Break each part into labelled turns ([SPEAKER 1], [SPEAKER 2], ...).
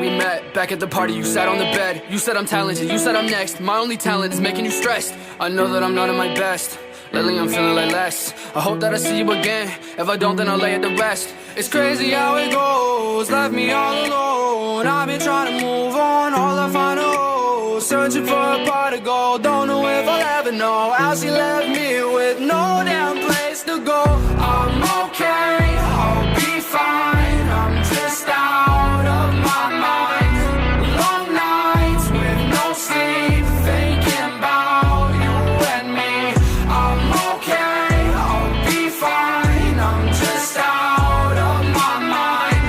[SPEAKER 1] we met. Back at the party, you sat on the bed. You said I'm talented, you said I'm next. My only talent is making you stressed. I know that I'm not at my best. Lately I'm feeling like less. I hope that I see you again. If I don't, then I'll lay at the rest. It's crazy how it goes, left me all alone. I've been trying to move on, all I find is searching for a part to go. Don't know if I'll ever know how she left me with no damn place to go. I'm okay, I'll be fine. I'm just out of my mind. Long nights with no sleep, thinking about you and me. I'm okay, I'll be fine. I'm just out of my mind.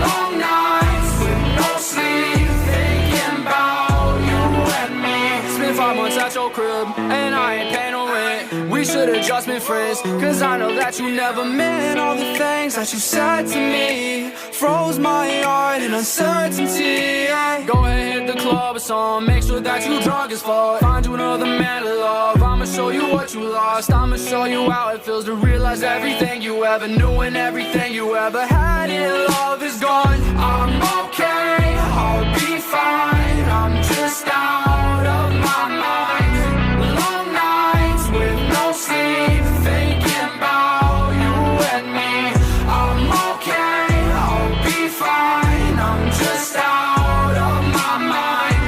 [SPEAKER 1] Long nights with no sleep, thinking about you and me. It's been 5 months at your crib, and I ain't paying no rent. We should've just been friends, cause I know that you never meant all the things that you said to me. Froze my heart in uncertainty. Go ahead, hit the club or something. Make sure that you drunk as fuck. Find you another man to love. I'ma show you what you lost. I'ma show you how it feels to realize everything you ever knew and everything you ever had in love is gone. I'm okay, I'll be fine. I'm just out of my mind. Long nights with no sleep, thinking about you and me. I'm okay, I'll be fine. I'm just out of my mind.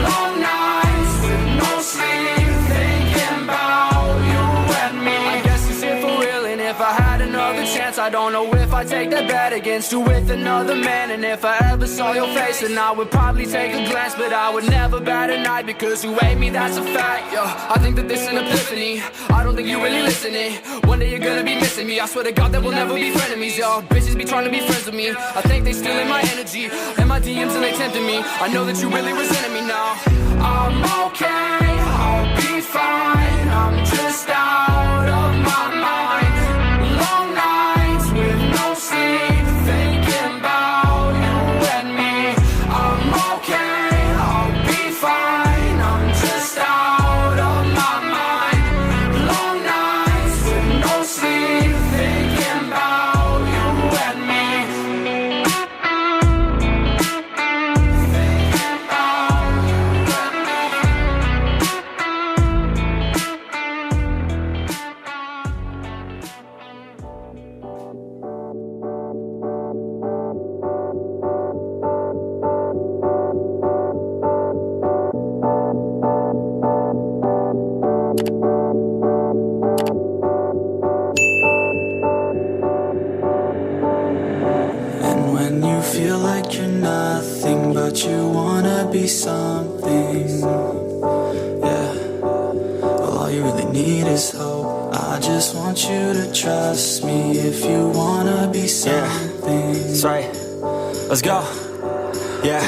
[SPEAKER 1] Long nights with no sleep, thinking about you and me. I guess it's here for real, and if I had another chance, I don't know if I'd take that bet against you with another man. And if I ever saw your face, then I would probably take a glance, but I would never bat an eye because you hate me, that's a fact. Yeah, I think that this is an epiphany. I don't think you really listening. One day you're gonna be missing me. I swear to God that we'll never be frenemies. Yo, bitches be trying to be friends with me. I think they stealing my energy and my DMs and they tempting me. I know that you really resenting me now. I'm okay, I'll be fine. I'm just out of my mind. Long nights with no sleep, thinking about you and me. I'm okay, I'll be fine. I'm just out of my mind. Long nights with no sleep, thinking about you and me. Thinking about you and me.
[SPEAKER 2] And when you feel like you're nothing, but you wanna be something, yeah. Well, all you really need is hope. I just want you to trust me if you wanna be something.
[SPEAKER 3] That's right. Let's go. Yeah,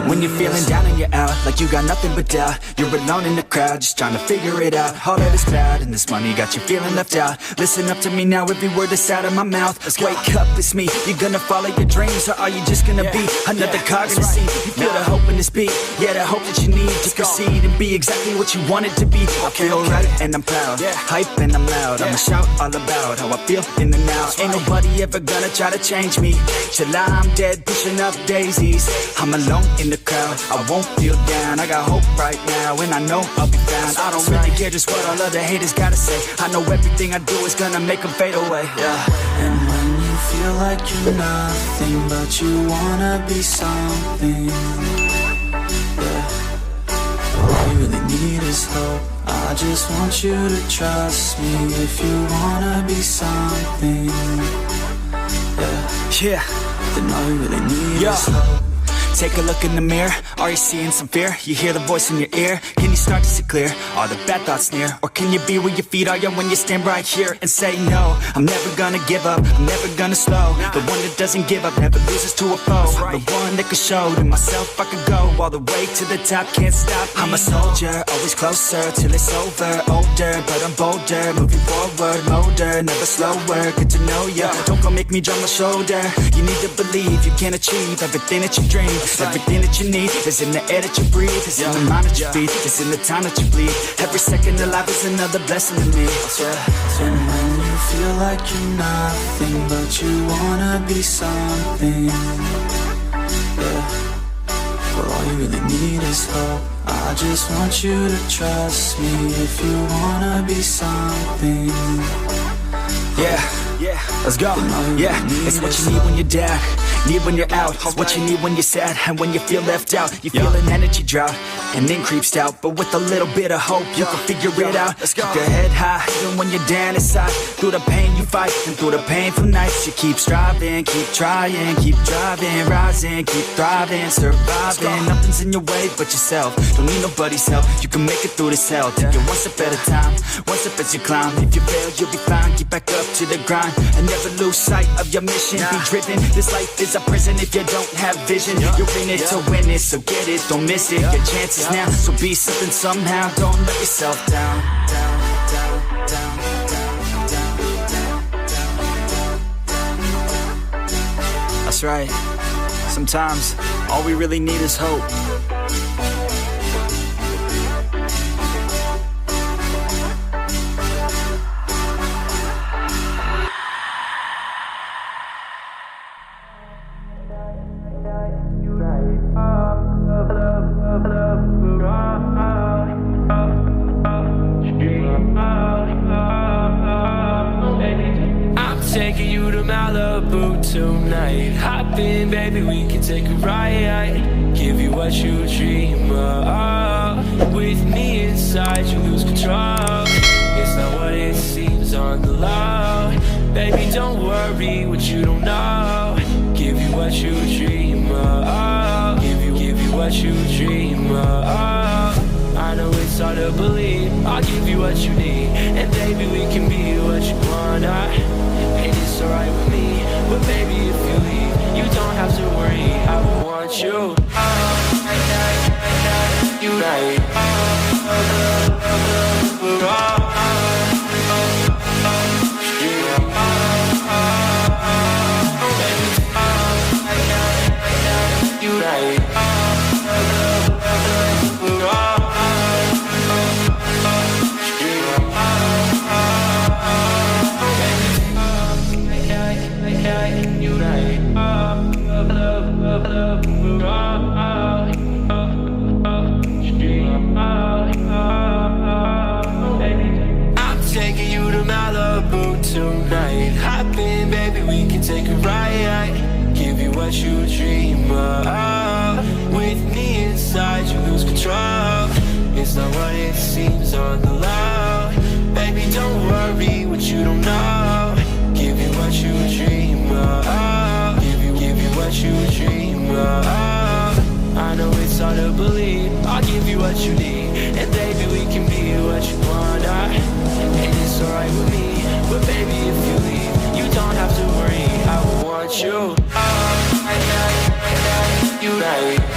[SPEAKER 3] when you're feeling down and you're out, like you got nothing but doubt. You're alone in the crowd, just trying to figure it out. All that is bad, and this money got you feeling left out. Listen up to me now, every word that's out of my mouth. Wake up, it's me. You're gonna follow your dreams, or are you just gonna be another cog in the scene? You feel the hope in this beat, yeah, the hope that you need to proceed and be exactly what you want it to be. I feel right, and I'm proud, hype and I'm loud. I'ma shout all about how I feel in the now. Ain't nobody ever gonna try to change me till I'm dead, pushing up daisies. I'm alone in the crowd, I won't feel down. I got hope right now, and I know I'll be found. I don't really care just what all other haters gotta say. I know everything I do is gonna make them fade away, yeah.
[SPEAKER 2] And when you feel like you're nothing, but you wanna be something, yeah. All you really need is hope. I just want you to trust me if you wanna be something, yeah. Then all you really need is hope.
[SPEAKER 3] Take a look in the mirror, are you seeing some fear? You hear the voice in your ear, can you start to see clear? Are the bad thoughts near? Or can you be where your feet are when you stand right here and say no? I'm never gonna give up, I'm never gonna slow. The one that doesn't give up, never loses to a foe. The one that could show to myself I could go all the way to the top, can't stop me. I'm a soldier, always closer till it's over. Older, but I'm bolder, moving forward, older, never slower. Good to know ya, don't go make me drop my shoulder. You need to believe you can achieve everything that you dream. Everything that you need is in the air that you breathe. It's in the mind that you feed, it's in the time that you bleed. Every second of life is another blessing to me.
[SPEAKER 2] And when you feel like you're nothing, but you wanna be something, yeah. Well, all you really need is hope. I just want you to trust me if you wanna be something.
[SPEAKER 3] Yeah, let's go. Yeah, it's what you need when you're down, need when you're out. It's what you need when you're sad and when you feel left out. You feel an energy drought and then creeps out, but with a little bit of hope you can figure it out. Let's go. Keep your head high even when you're down inside. Through the pain you fight and through the painful nights you keep striving, keep trying, keep driving, rising, keep thriving, surviving. Nothing's in your way but yourself. Don't need nobody's help. You can make it through this hell. Take it one step at a time, one step as you climb. If you fail you'll be fine. Get back up to the grind and never lose sight of your mission. Be driven. This life is a prison if you don't have vision. You're in it to win it, so get it, don't miss it. Your chances now, so be something somehow. Don't let yourself down. That's right. Sometimes all we really need is hope.
[SPEAKER 4] Taking you to Malibu tonight. Hop in, baby, we can take a ride. Give you what you dream of. With me inside, you lose control. It's not what it seems on the low. Baby, don't worry what you don't know. Give you what you dream of. Give you what you dream of. I know it's hard to believe. I'll give you what you need, and baby, we can be what you wanna. And it's alright with me, but baby, if you leave, you don't have to worry. I will want you all night, you right. You right. I'm taking you to Malibu tonight. Hop in, baby, we can take a ride. Give you what you dream of. With me inside, you lose control. It's not what it seems on the low. Baby, don't worry what you don't know. Give you what you dream of. Give you what you dream of. I know it's hard to believe. I'll give you what you need, and baby, we can be what you wanna. And it's alright with me, but baby, if you leave, you don't have to worry. I will want you all night, you right.